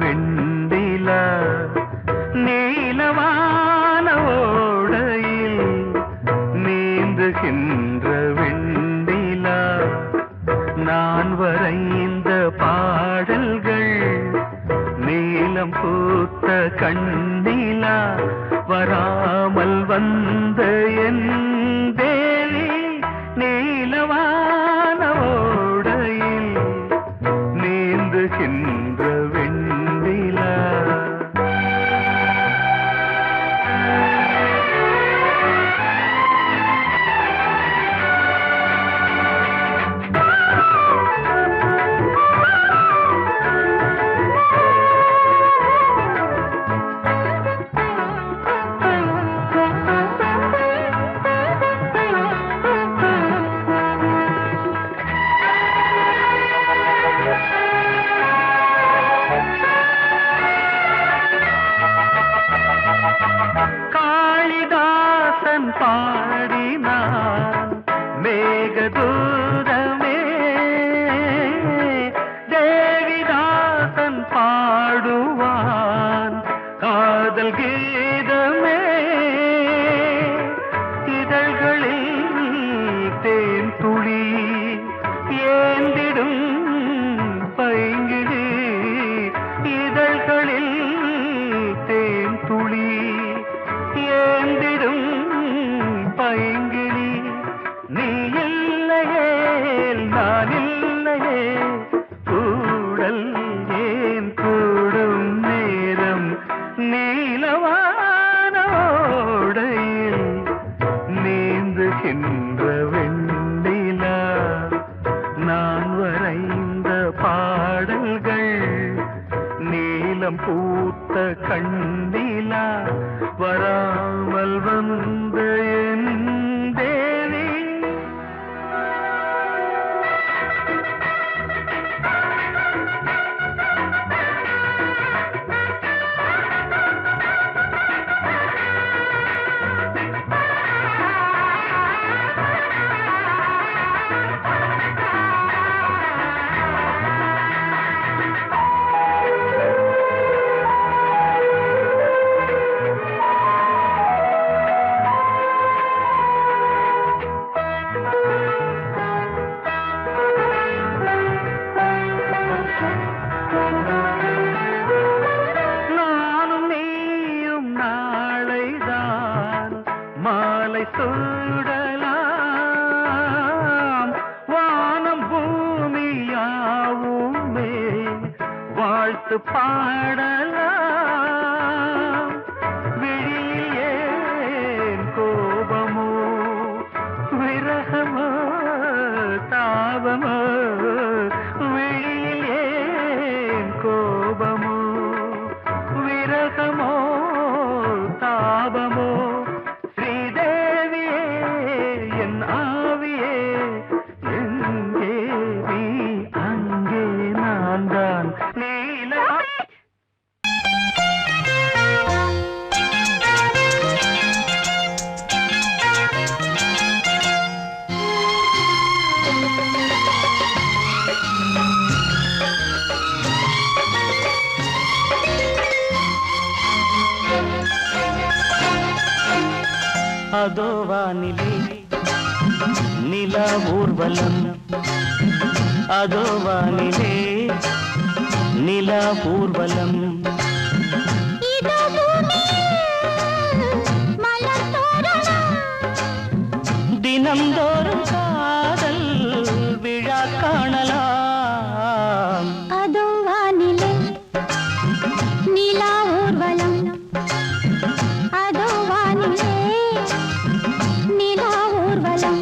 வெண்டிலா நீலவான ஓடையில் நீந்துகின்ற வெண்டிலா நான் வரைந்த பாடல்கள் நீலம் பூத்த கண்ணிலா வராமல் வந்த என் தேவி நீலவான ஓடையில் நீந்துகின்ற வெண்டிலா. காளிதாசன் பாடினான் மேகதூதமே, தேவிதாசன் பாடுவான் காதல் கீதமே. இதழ்களில் தேன் துளி ஏந்திடும் பைங்கிழி, இதழ்களில் தேன் துளி ஏந்திடும் பைங்கிளி. நீ இல்லையே நான் இல்லையே கூடல் ஏன் கூடும் நேரம் நீலவான ஓடையில் நீந்துகின்ற வெண்டிலா நான் வரைந்த பாடல்கள் நீலம் பூத்த கண்ணிலா வராமல் வந்த என் தேவி. நானும் நீயும் நாளைதான் மாலை சூடலாம், வானம் பூமியாவுமே வாழ்த்து பாடலாம். விழியில் ஏன் கோபமோ விரகமோ தாபமோ, விழியில் ஏன் கோபமோ விரகமோ தாபமோ. ஸ்ரீதேவியே என் ஆவியே எங்கே நீ அங்கே நான் தான் நீல. அதோ வானிலே நிலா ஊர்வலம், அதோ வானிலே நிலா ஊர்வலம். தினம்தோறும் காதல் விழா காணலாம். அதோ வானிலே நிலா ஊர்வலம், அதோ வானிலே நிலா ஊர்வலம்.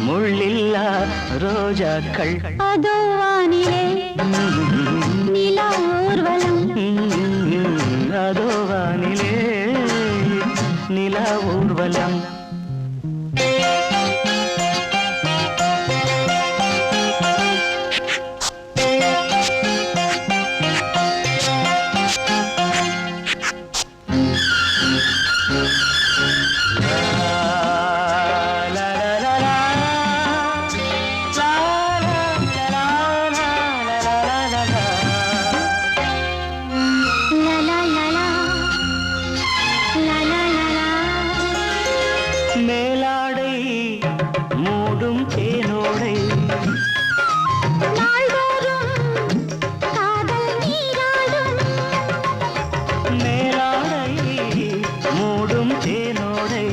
முள்ளில்லா ரோஜாக்கள் அதோ வானிலே நிலா ஊர்வலம் அதோ வானிலே நிலா ஊர்வலம் மேலாடை மூடும் தேனோடை மேலாடை மூடும் தேனோடை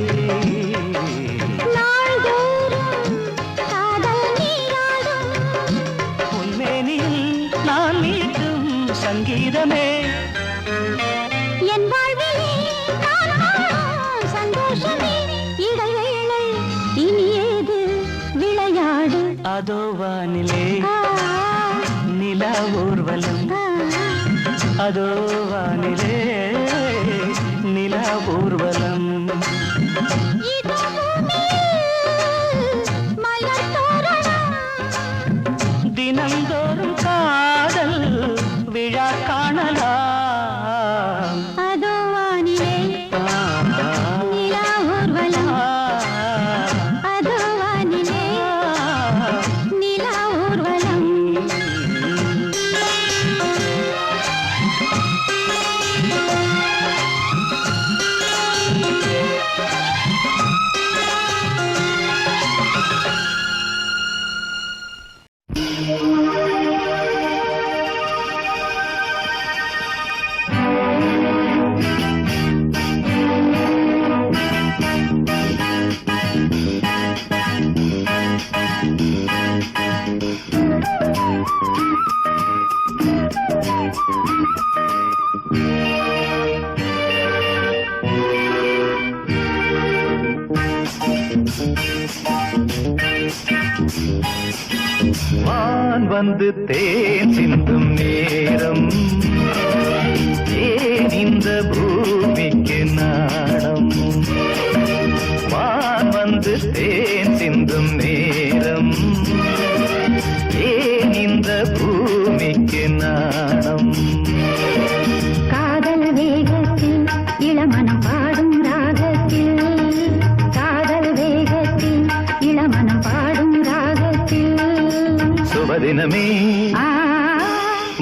உன்மேனியில் நான் மீட்டும் சங்கீதமே என் வாழ்விலே நான் காணும் சந்தோஷமே இடைவேளை இனி ஏது விளையாடு அதோ வானிலே நிலா ஊர்வலம் அதோ வானிலே நிலா ஊர்வலம் இதோ பூமியில் மலர் தோரணம் தினந்தோறும் காதல் விழா காணலாம் அதோ வானிலே நிலா ஊர்வலம் அதோ வானிலே நிலா ஊர்வலம் வான் வந்து தேன் சிந்தும் நேரம் ஏன் இந்த பூமிக்கு நாணம் வான் வந்து தேன் சிந்தும் நேரம் ஏன் இந்த பூமிக்கு நாணம் காதல் வேகத்தில் இளமனம் பாடும் ராகத்தில் காதல் வேகத்தில் இளமனம் பாடும் ராகத்தில் சுபதினமே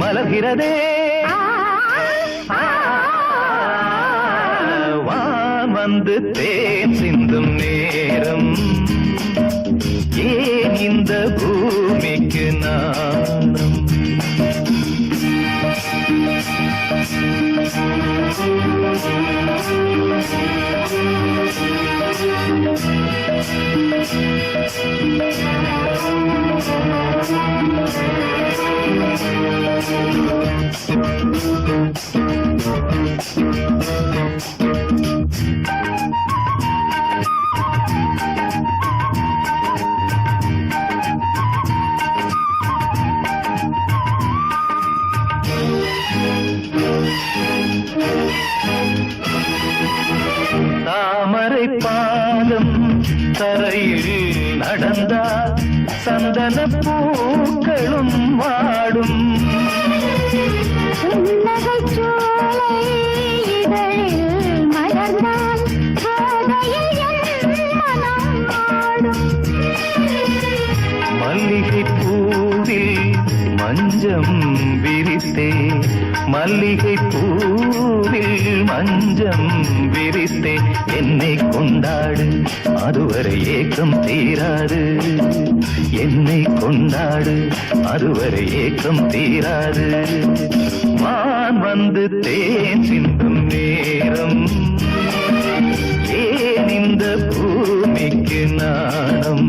மலர்கிறதே வான் வந்து தேன் சிந்தும் நேரம் ஏன் இந்த பூமிக்கு நாணம் தாமரை பாதம் தரையில் நடந்தால் சந்தன பூக்களும் வாடும் புன்னகைச் சோலை இதழில் மலர்ந்தால் கோதையில் என் மனம் ஆடும் மல்லிகை பூவில் மஞ்சம் விரித்தே மல்லிகை பூவில் மஞ்சம் விரித்தே என்னை கொண்டாடு அதுவரை ஏக்கம் தீராது என்னை கொண்டாடு அதுவரை ஏக்கம் தீராது வான் வந்து தேன் சிந்தும் நேரம் ஏன் இந்த பூமிக்கு நாணம்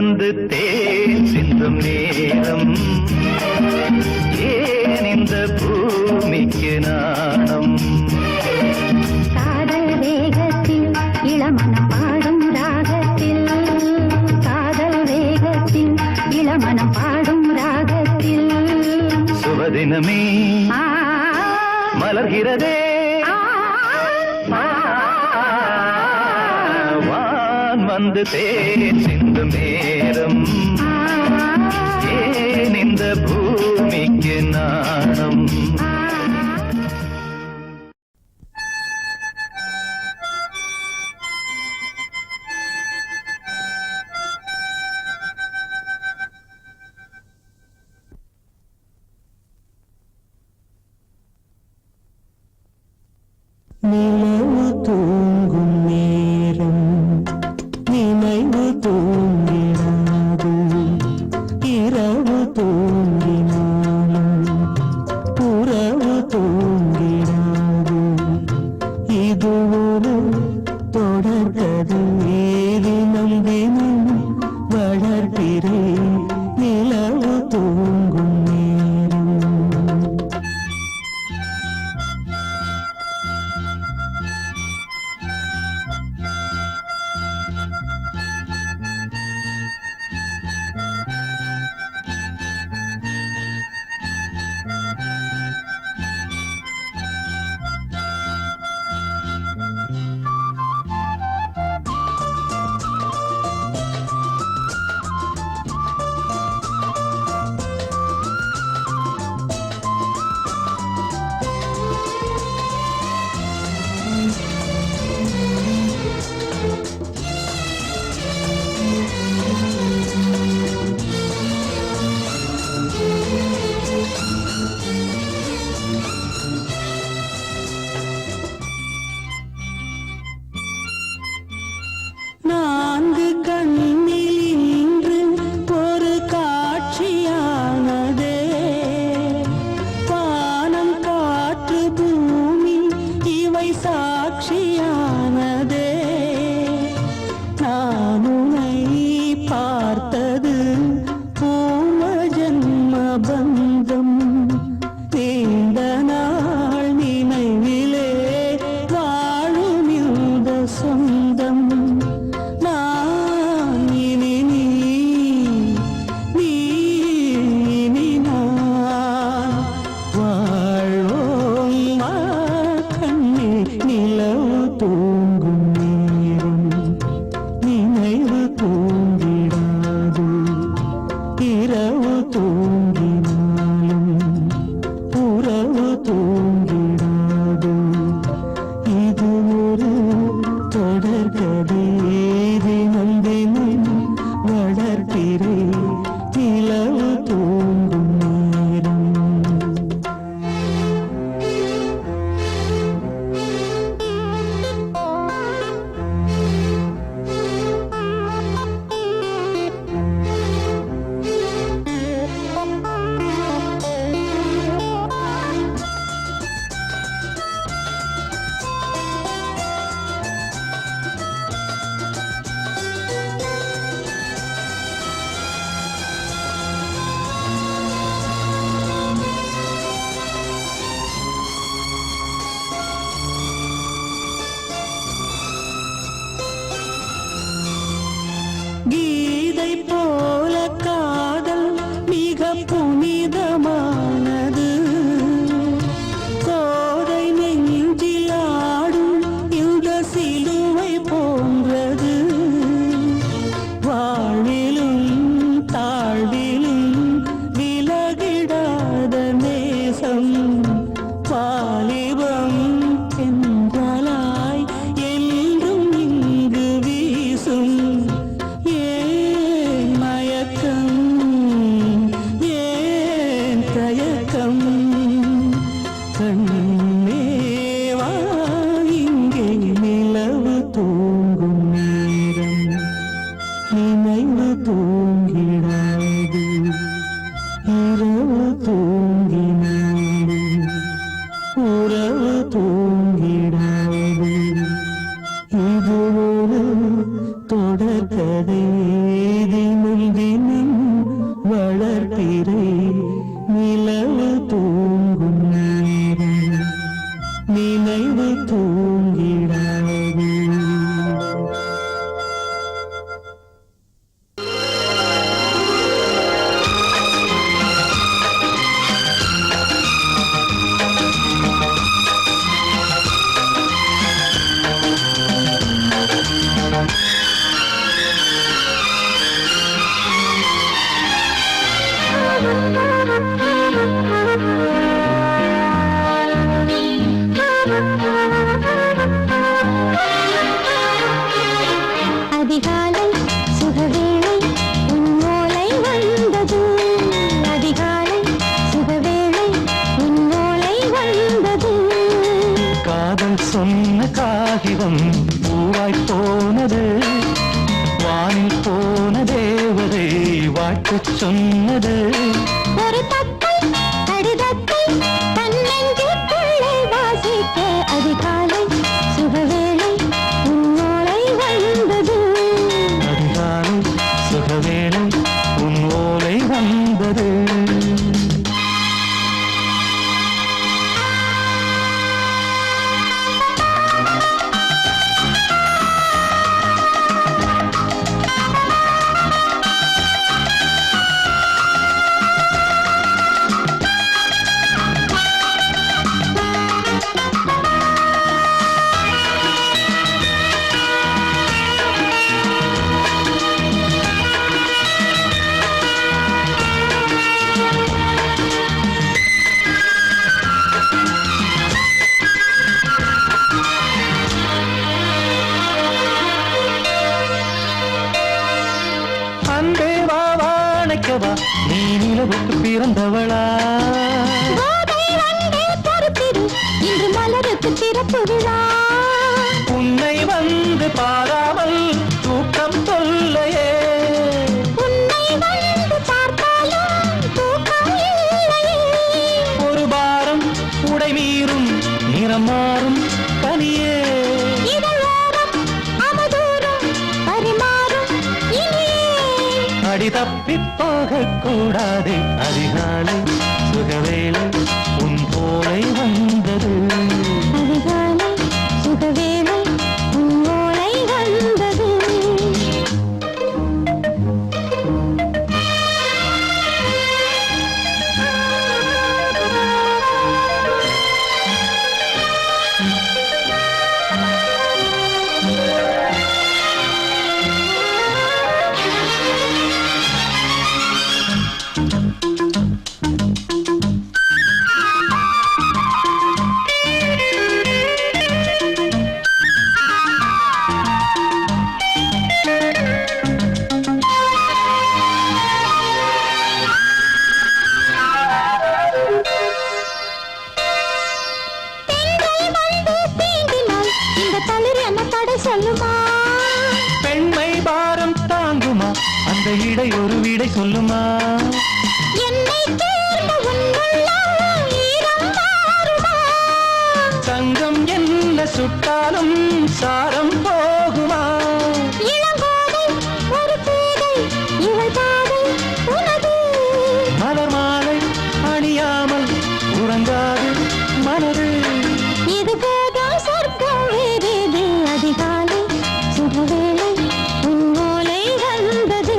வந்து தேன் சிந்தும் நேரம் ஏன் இந்த பூமிக்கு நாணம் காதல் வேகத்தில் இளமனம் பாடும் ராகத்தில் காதல் வேகத்தில் இளமனம் பாடும் ராகத்தில் சுபதினமே மலர்கிறதே வான் வந்து தேன் சிந்தும் நேரம் ஏன் இந்த பூமிக்கு நாணம் நிலவு தூங்கும் நேரம் நினைவு தூங்கினாது இரவு தூங்கினாலும் புறவு தூங்கினாது இது ஒரு தொடர்கதை தினம் தினம் வளர்கிறேன் நிலவு தூங்கும் நேரம் நான்கு கண்ணில் இன்று ஒரு காட்சியானதே வானம் காற்று பூமி இவை சாட்சியானதே நான் உன்னை பார்த்தது பூர்வ ஜன்ம பந்தம் நீண்ட நாள் நினைவிலே வாழும் இந்த சொந்தம் நான் இனி நீ இனி நான் வாழ்வோம் வா கண்ணே நிலவு தூங்கும் நேரம் நினைவு தூங்கிடாது இரவு தூங்கினாலும் புறவு தூங்கிடாது இது ஒரு தொடர்கதை தினம் தினம் வளர்க்கிறேன் நிலவு தூங்கும் நேரம் கீதை போல காதல் மிக புனிதமானது கோதை நெஞ்சில் ஆடும் இந்த சிலுவை போன்றது வாழ்விலும் தாழ்விலும் விலகிடாத நேசம் வாலிபம் என்றாலாய் என்றும் இங்கு வீசும் ஏன் மயக்கம் ஏன் தயக்கம் கண்ணேவா இங்கே நிலவு தூங்கும் நேரம் நினைவு தூங்கிடாது இரவு தூங்கினாலும் உறவு தூங்கிடாது இது ஒரு தொடர்கதை தினம் பாட்டு சொன்னது ஒரு தத்தை கடிதத்தை தன்னெஞ்சுக்குள்ளே வாசிக்க அதிகாலை சுகவேளை உன்னோலை வந்தது. அதிகாலை சுகவேளை உன் ஓலை வந்தது. நீ நிலவுக்கு பிறந்தவளா? கோதை வந்தே பொறுப்பிரு, இன்று மலருக்கு திறப்பு விழா. உன்னை வந்து பாராமல் தூக்கம் தொல்லையே. உன்னை வந்து பார்த்தாலும் தூக்கம் இல்லையே. ஒரு பாரம் உடை மீறும் நிறம் மாறும் தனியே. இதழோரம் அவதூறும் பரிமாறும் இனியே. அடி தப்பிப் போகக் கூடாது. அதிகாலை சுகவேளை உன் போலை வந்தது. அதிகாலை சுகவேளை உன் ஓலை வந்தது. பெண்மை பாரம் தாங்குமா? அந்த இடை ஒரு விடை சொல்லுமா? என்னை தேர்ந்த உன்னுள்ளம் ஈரம் மாறுமா? தங்கம் என்ன சுட்டாலும் சாரம் போகுமா? இளங்கோதை ஒரு பேதை இவள் பாதை உனது. மலர் மாலை அணியாமல் உறங்காது மனது. இது போதும் சொர்க்கம் வேறேது. அதிகாலை சுகவேளை உன் ஓலை வந்தது.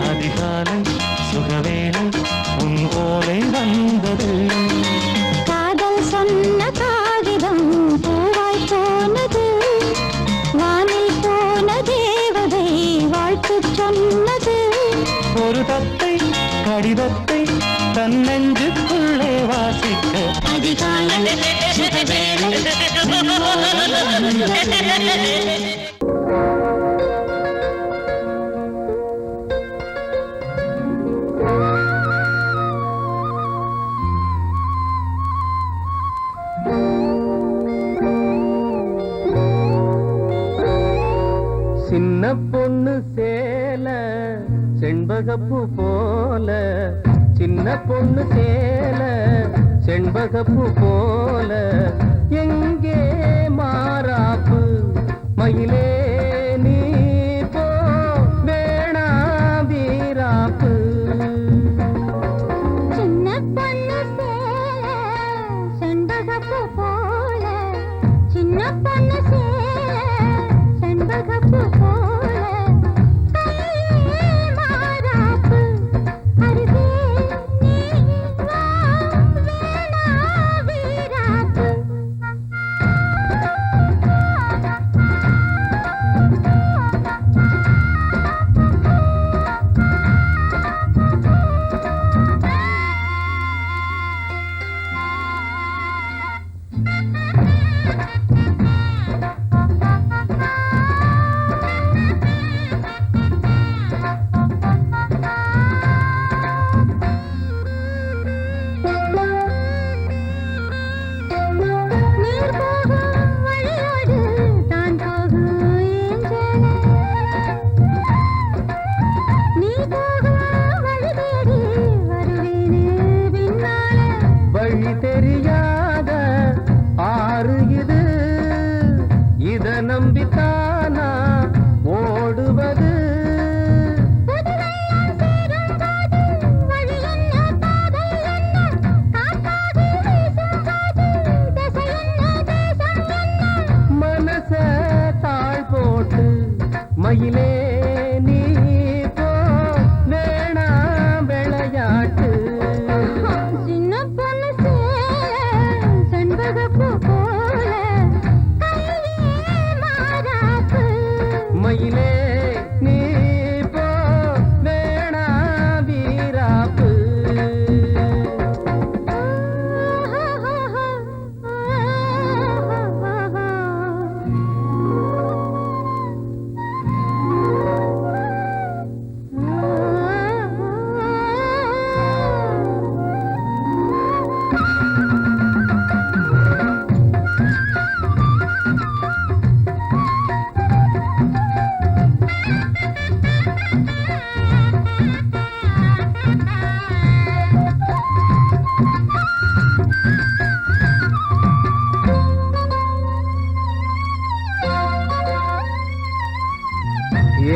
அதிகாலை சுகவேளை உன் ஓலை வந்தது. காதல் சொன்ன காகிதம் பூவாய் போனது. வானில் போன தேவதை வாழ்த்து சொன்னது. ஒரு தத்தை கடிதத்தை தன்னெஞ்சுக்குள்ளே வாசிக்க அதிகாலை சுகவேளை உன் ஓலை வந்தது. சின்ன பொண்ணு சேல செண்பகப்பூ போல. சின்ன பொண்ணு சேல செண்பகப்பூ போல. எங்கே மாறாப்பு மயிலே நீ போ வேணா வீராப்பு. சின்ன பொண்ணு சேல செண்பகப்பூ போல. சின்ன பொண்ணு சேல செண்பகப்பூ போல. கையே மாறாப்பு அருகே நீ வா வேணா வீராப்பு. மயிலே நீ போ வேணா விளையாட்டு சின்ன பொண்ணு செண்பகப்பூ போல கையே மாறாப்பு மயிலே நீ போ வேணா வீராப்பு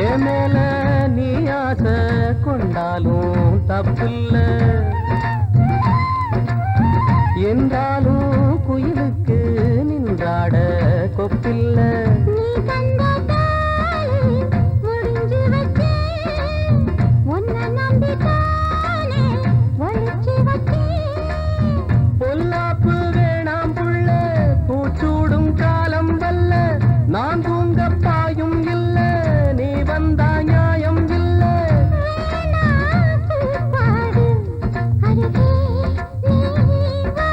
ஏன் மேல நீ ஆசை கொண்டாலும் தப்பில்ல என்றாலும் குயிலுக்கு நின்றாட கொப்பில்ல நீ தந்த தாலி முடிஞ்சு வச்சேன் உன்னை நம்பித்தானே ஒளிச்சு வச்சேன் பொல்லாப்பு வேணாம் புள்ள பூச்சூடும் காலம் வல்ல நான் தூங்க பாயும் இல்ல நீ வந்தா நியாயம் இல்ல வேணா பூப்பாடு அருகே நீ வா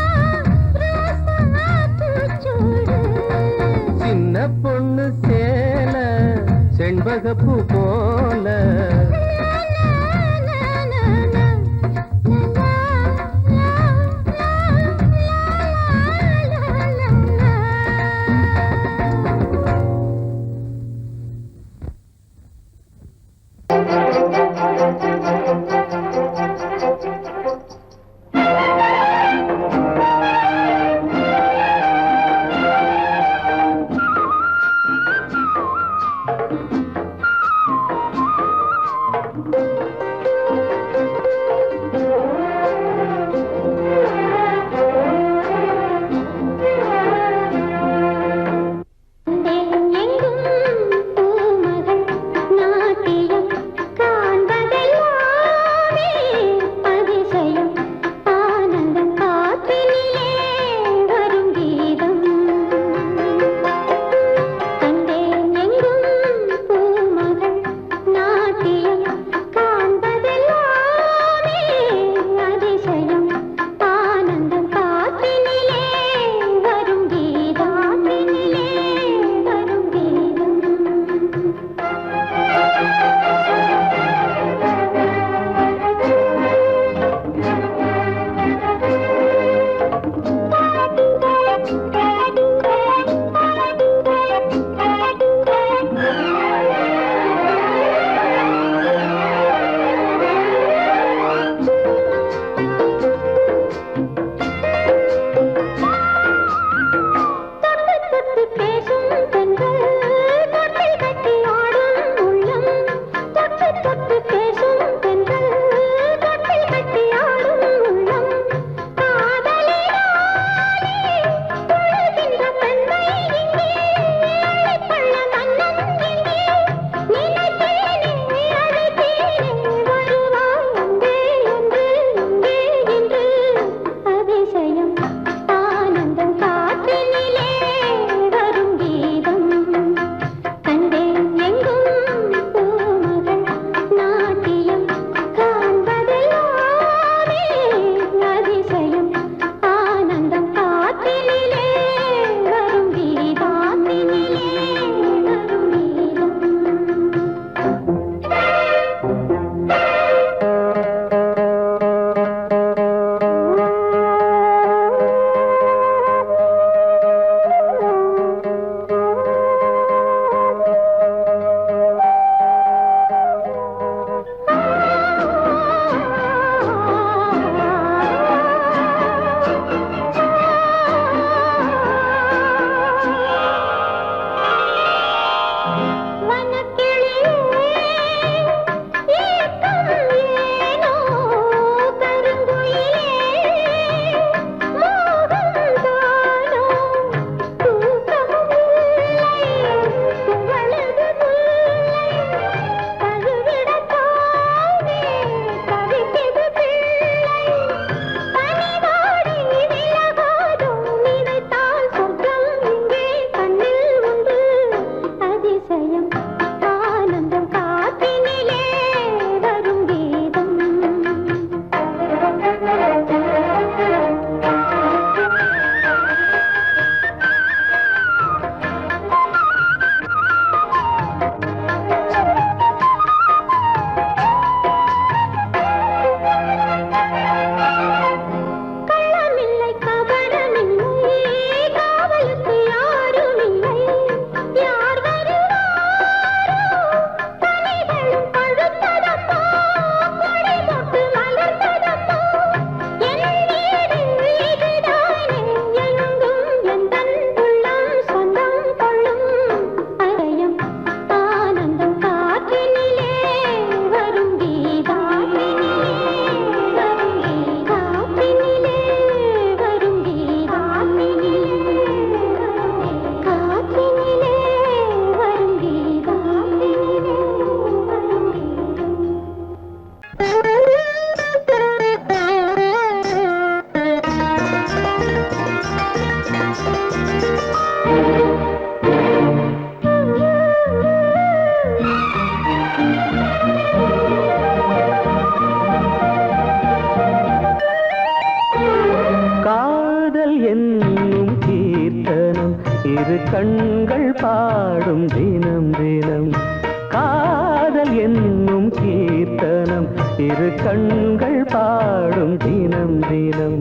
என்னும் கீர்த்தனம் இரு கண்கள் பாடும் தினம் தினம்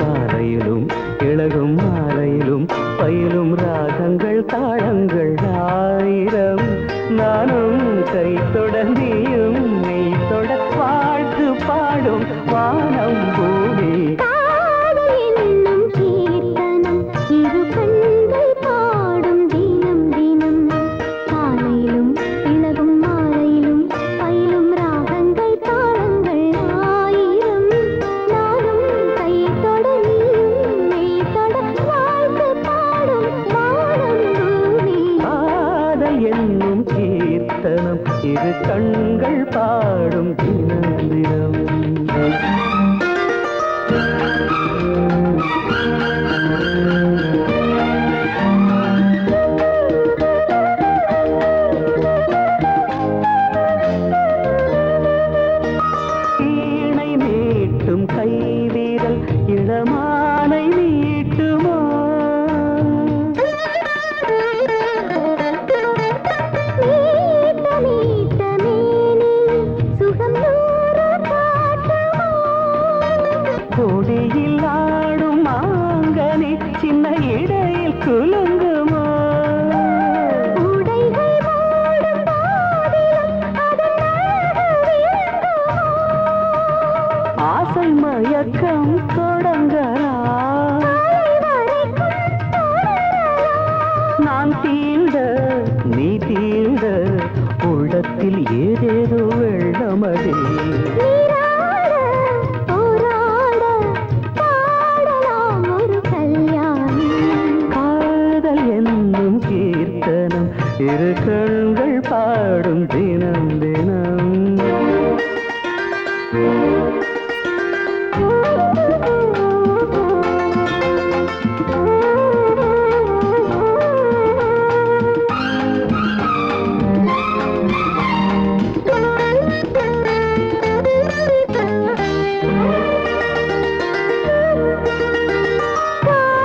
காலையிலும் இளகும் மாலையிலும் பயிலும் ராகங்கள் தாளங்கள் ஆயிரம் நானும் கை தொடர்ந்தியும் நீ தொட வாழ்த்து பாடும் வானம் பூமி காதல் என்னும் கீர்த்தனம் இரு கண்கள் பாடும் தினம் தினம் காலையிலும் இளகும் மாலையிலும் பயிலும் ராகங்கள் தாளங்கள் ஆயிரம் நானும் கை தொட நீயும் மெய் தொட வாழ்த்து பாடும் வானம் பூமி காதல் என்னும் கீர்த்தனம் இரு கண்கள் பாடும் தினம் தினம் வீணை மீட்டும் கைவிரல் இளமானை மீட்டுமோ மீட்ட மீட்ட மேனி சுகம் நூறு காட்டுமோ கொடியில் ஆடும் மாங்கனி சின்ன இடையில் குலுங்குமோ உடைகள் மூடும் போதிலும் அதன் அழகு விளங்குமோ ஆசை மயக்கம் தொடங்கலாம் வரைக்கும் தொடரலாம் நான் தீண்ட நீ தீண்ட உள்ளத்தில் ஏதேதோ வெள்ளமதே நீராட போராட பாடலாம் ஒரு கல்யாணம் காதல் என்னும் கீர்த்தனம் இரு கண்கள் பாடும் தினம் தினம்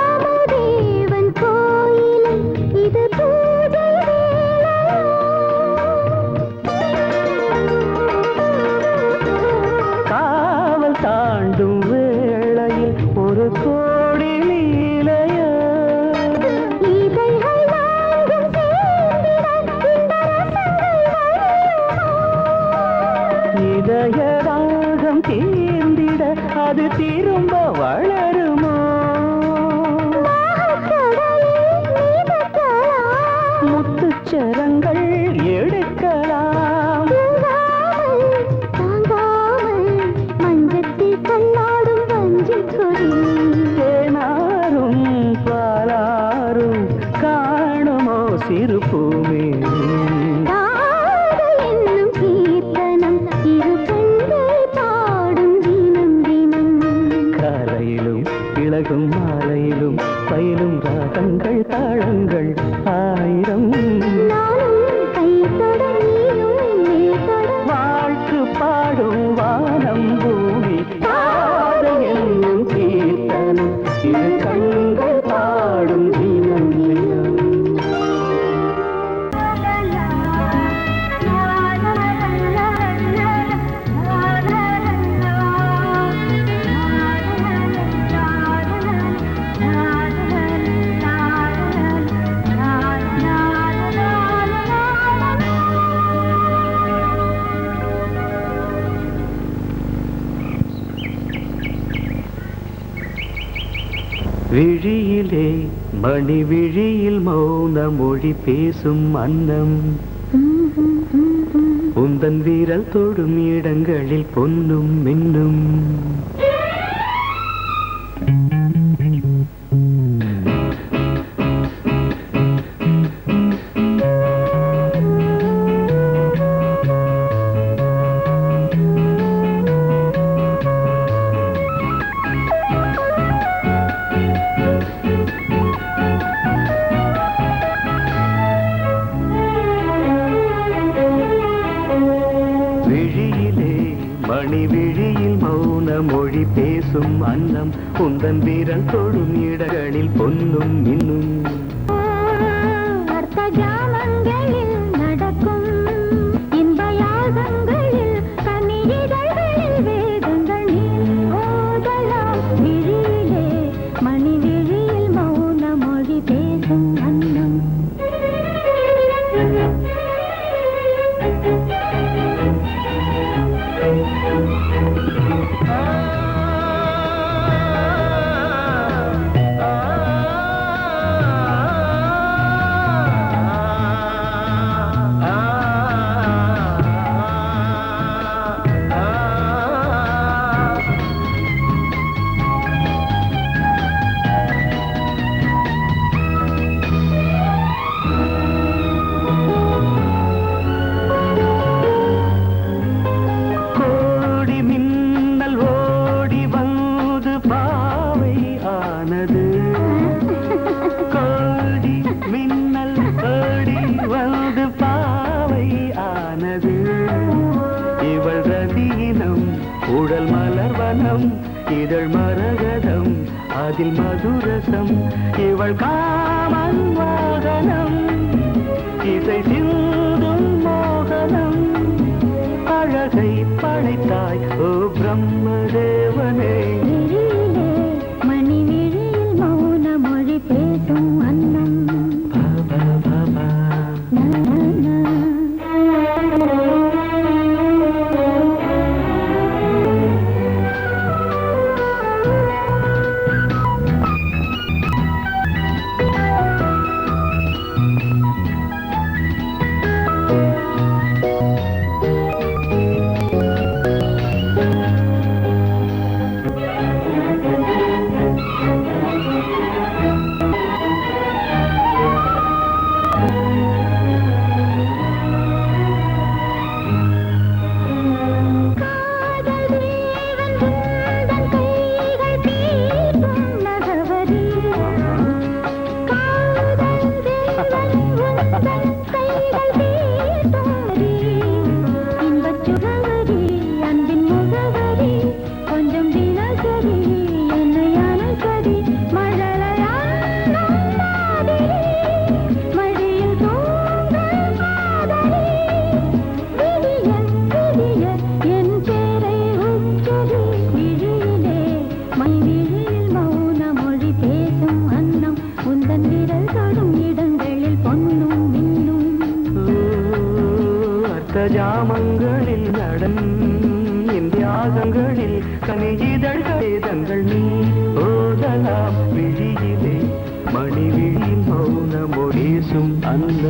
காமதேவன் கோயிலில் இது பூஜை காவல் தாண்டும் வேளையில் ஒரு கோடி லீலையோ இதழ்கள் நான்கும் சேர்ந்திட இந்த ரசங்கள் வழியுமோ இதய ராகம் தீர்ந்திட அது திரும்ப வளருமோ கடலில் நீதக்கலாம் முத்துச்சரங்கள் எடுக்கலாம் தாங்காமல் மஞ்சத்தில் கண்ணாடும் வஞ்சிக் கொடி தேனாரும் பாலாரும் காணுமோ சிறு பூமி காதல் என்னும் கீர்த்தனம் இரு கண்கள் பாடும் தினம் தினம் காலையிலும் இளகும் மாலையிலும் பயிலும் ராகங்கள் தாளங்கள் ஆயிரம் நானும் கை தொட நீயும் மேல் தொட வாழ்த்து பாடும் வானம் பூமி காதல் என்னும் கீர்த்தனம் இரு கண்கள் பாடும் தினம் தினம் விழியிலே மணி விழியில் மௌன மொழி பேசும் அன்னம் உந்தன் வீரல் தொடும் இடங்களில் பொன்னும் மின்னும் விழியிலே மணி விழியில் மௌன மொழி பேசும் அன்னம் உந்தன் வீரல் தொடும் இடங்களில் பொன்னும் மின்னும் அர்த்த ஜாமங்களில் நடக்கும் இன்ப யாகம் உடல் மலர்வனம் இதழ் மரகதம் அதில் மதுரசம் இவள் காமன் வாகனம் இசை சிந்தும் மோகனம் அழகை படைத்தாய் ஓ பிரம்மதேவனே மணி விழியில் மௌன மொழி பேசும் அன்னம் ஜாமங்களில் நடன் இந்தியாகங்களில் கனியிதழ் வேதங்கள் நீ ஓதலாம் விழியிலே மணி விழியில் மௌன மொழிசும் அந்த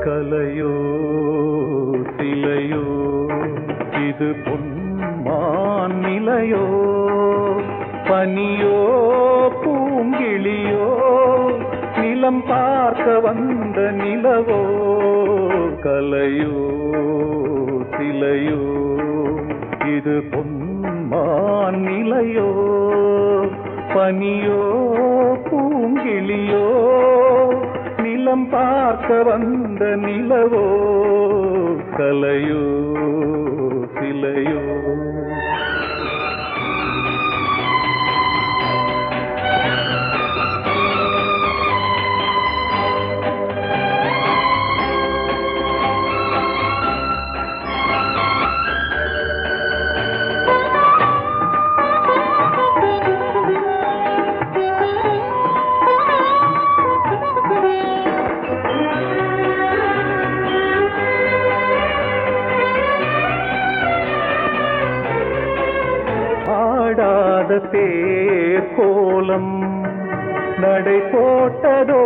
கலையோ சிலையோ இது பொன்மான் நிலையோ பனியோ பூங்கிளியோ நிலம் பார்க்க வந்த நிலவோ கலையோ சிலையோ இது பொன்மான் நிலையோ பனியோ பூங்கிளியோ நிலம் பார்க்க வந்த நிலவோ கலையோ சிலையோ ஆடாத தேர் கோலம் நடை போட்டதோ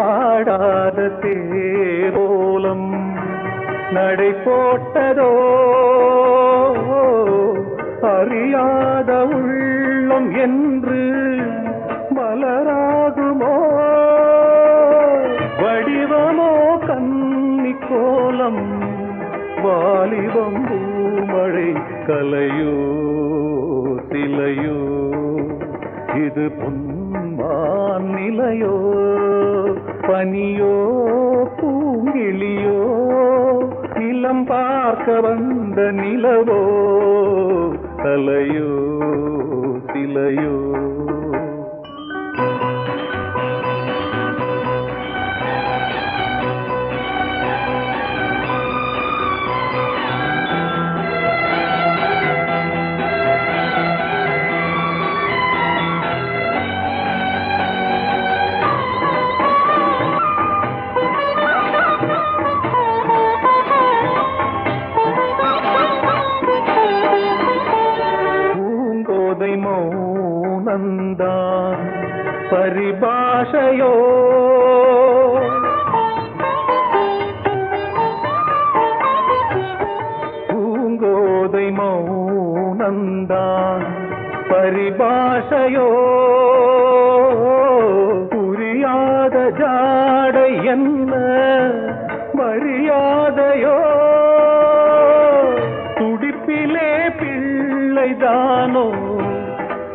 ஆடாத தேர் கோலம் நடை போட்டதோ அறியாத உள்ளம் என்று மலராகுமோ வடிவமோ கன்னி கோலம் வாலிபம் பூமழை கலையோ சிலையோ இது பொன்மான் நிலையோ பனியோ பூங்கிளியோ நிலம் பார்க்க வந்த நிலவோ கலையோ சிலையோ மௌனந்தான் பரிபாஷையோ இல்லையோ புரியாத ஜாடை என்ன மரியாதையோ துடிப்பிலே பிள்ளைதானோ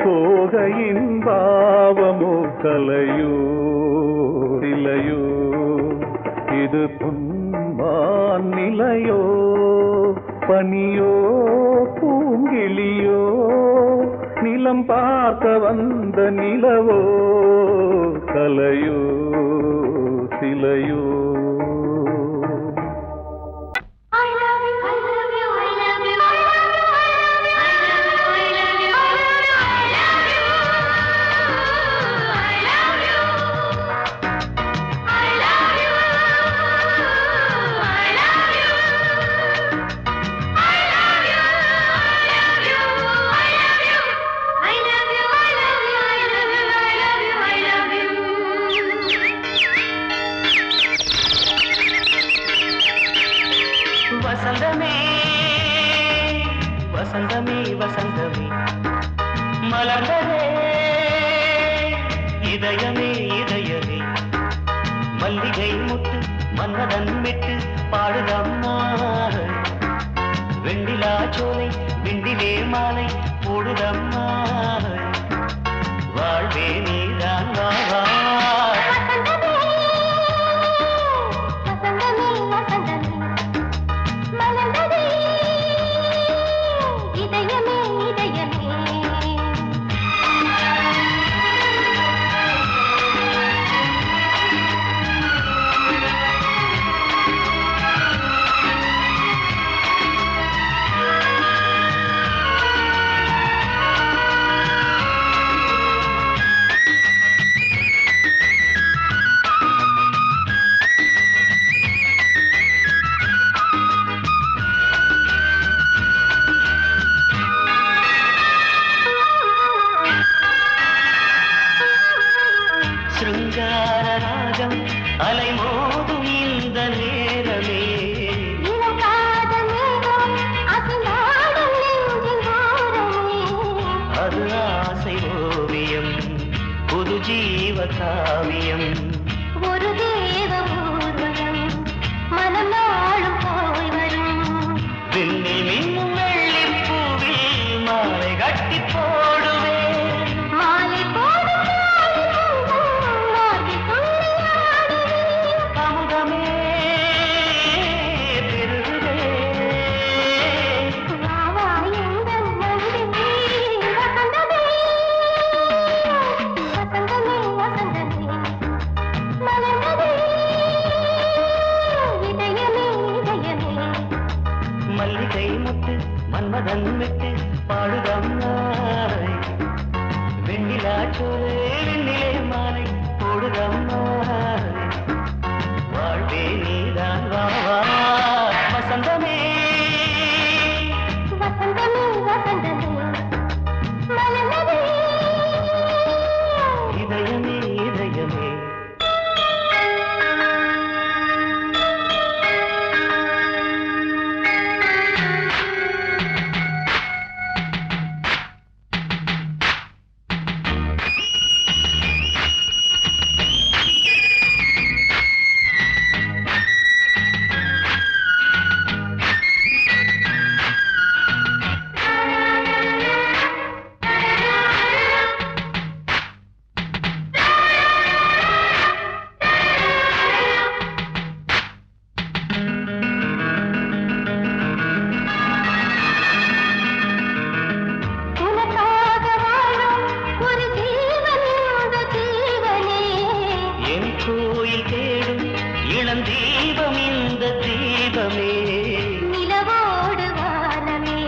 போகையின் பாவமோ கலையோ இலையோ இது பொன்மான் நிலையோ பனியோ பூங்கிளியோ நிலம் பார்க்க வந்த நிலவோ கலையோ சிலையோ வசந்தமே வசந்தமே வசந்தமே மலர்ந்ததே இதயமே இதயமே மல்லிகை முட்டு மன்னதன் விட்டு பாடுதம்மா வெண்ணிலா சோலை வெண்டிலே மாலை போடுதம்மா வாழ்வே நீதான் வா சிருங்காரராகம் அலைமோதும் இந்த நேரமே அது ஆசை ஓவியம் புது ஜீவ காவியம் ஒரு தேவ ஊர்வலம் மனம் நாளும் போய் வரும் விண்ணில் மின்னும் வெள்ளிப் பூவில் மாலை கட்டி போடுவேன் மாலை போடும் அமுதமே பெருகுதே மல்லிகை முட்டு மன்மதன் விட்டு பாடுதம்மாய் வெண்ணிலா சோலை வெண்ணிலே மாலை போடுதம்மாய் வாழ்வே நீதான் வா வசந்தமே இதயமே இதயமே கோயில் தேடும் இளம் தீபம் இந்த தீபமே நிலவோடு வானமே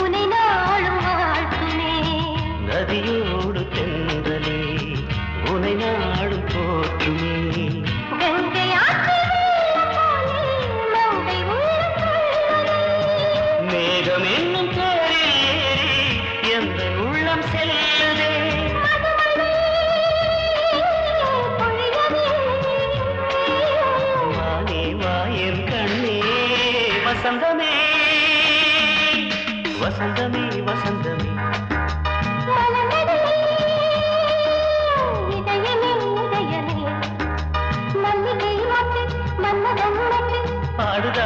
உனை நாளும் வாழ்த்துமே நதியோடு தென்றலே உனை நாடும் போற்றுமே கங்கை ஆற்றில் மங்கை மேகம் என்னும் தேரில் ஏறி எந்த உள்ளம் செல்லுதே வசந்தமே வசந்தமே வசந்தமே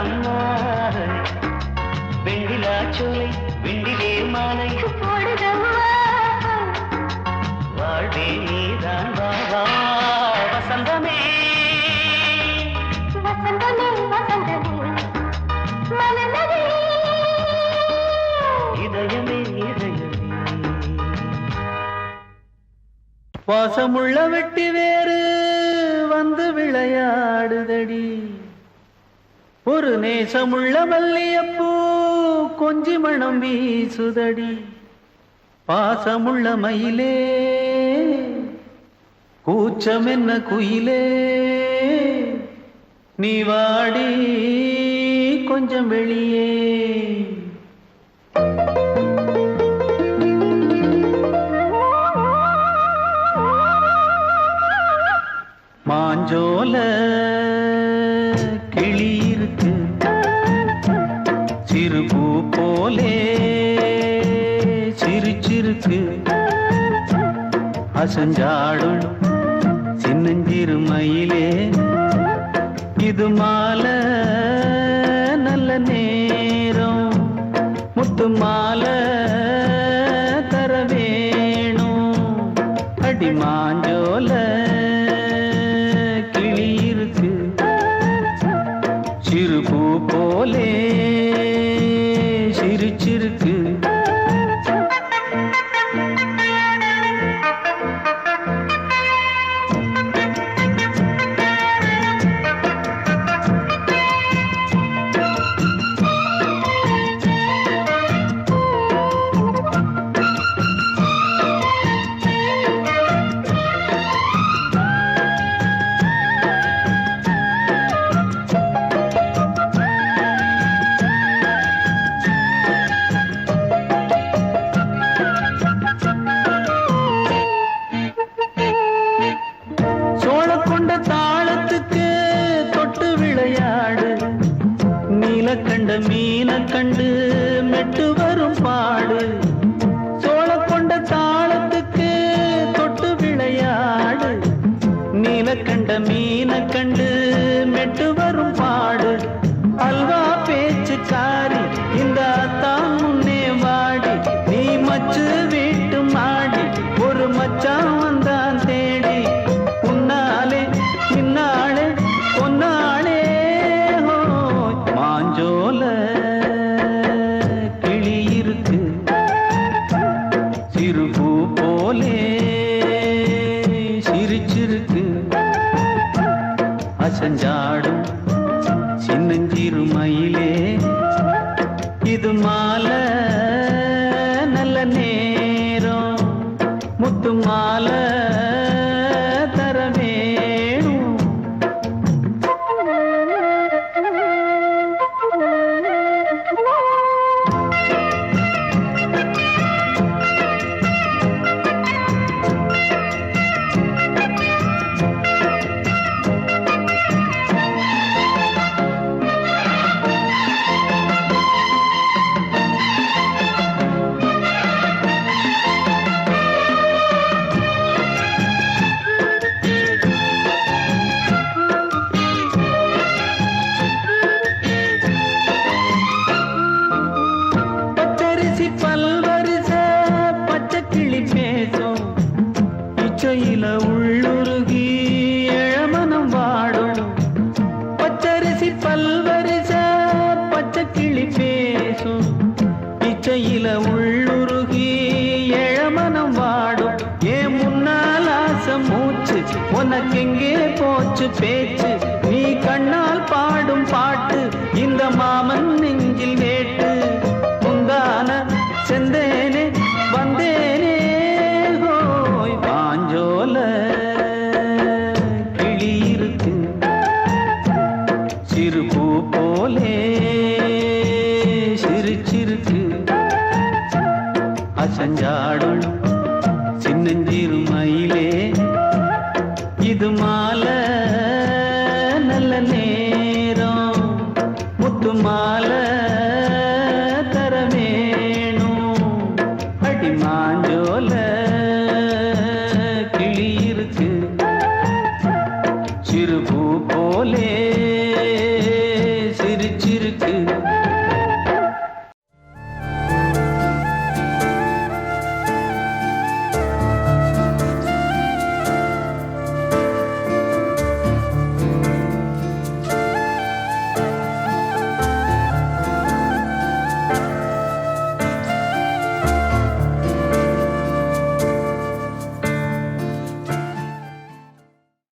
அம்மா வெண்ணிலா சோலை வெண்ணிலே மாலை போடுதம்மா வாழ்வே நீதான் வா வா வசந்தமே வசந்தமே வசந்தமே மனநதி இதயமே இதயமே வாசமுள்ள வெட்டி வேறு வந்து விளையாடுதடி ஒரு நேசமுள்ள மல்லியப்பூ கொஞ்சி மணம் வீசுதடி பாசமுள்ள மயிலே கூச்சம் என்ன குயிலே நீ வாடி கொஞ்சம் வெளியே மாஞ்சோல கிளி இருக்கு சிறுபூ போலே சிரிச்சிருக்கு அசஞ்சாடும் சின்னஞ்சிறு மயிலே இது மாலை நல்ல நேரம் முத்து மாலை தர வேணும் அடி மாஞ்சோல கிளி இருக்கு சிறுபூ போலே சிரிச்சிருக்கு சோழக்கொண்ட தாளத்துக்கு தொட்டு விளையாடு நீலக்கண்ட மீன கண்டு மெட்டு வரும் பாடு சோழக்கொண்ட தாளத்துக்கு தொட்டு விளையாடு நீலக்கண்ட மீன கண்டு மெட்டு வரும் பாடு அல்வா பேச்சுக்காரி இந்த தான் முன்னே வாடி நீ மச்சு வீட்டு மாடி ஒரு மச்சான் வந்தான் தேடி உன்னாலே இன்னாளே பொன்னாளே ஹோய் மாஞ்சோல கிளி இருக்கு சிறுபூ போலே சிரிச்சிருக்கு அசஞ்சாடும் சின்னஞ்சிறு மயிலே இது மாலை நல்ல நேரம் முத்து மாலை தர வேணும் பச்சரிசி பல்வரிச பச்சை கிளி பேசும் இச்சையில உள்ளுருகி இளமனம் வாடும் பச்சரிசி பல்வரிச பச்சை கிளி பேசும் இச்சையில உள்ளுருகி இளமனம் வாடும் ஏன் முன்னால் ஆசை மூச்சு உனக்கெங்கே போச்சு பேச்சு நீ கண்ணால் பாடும் பாட்டு இந்த மாமன் நெஞ்சில் வேட்டு முந்தான செந்தேனே வந்தேனே ஹோய் பாஞ்சோல கிளி இருக்கு சிறுபூ போலே சிரிச்சிருக்கு அசஞ்சாடும் சின்னஞ்சிறு மயிலே இது மாலை நல்ல நேரம் முத்து மாலை தர வேணும் அடி மாஞ்சோல கிளி இருக்கு சிறுபூ போலே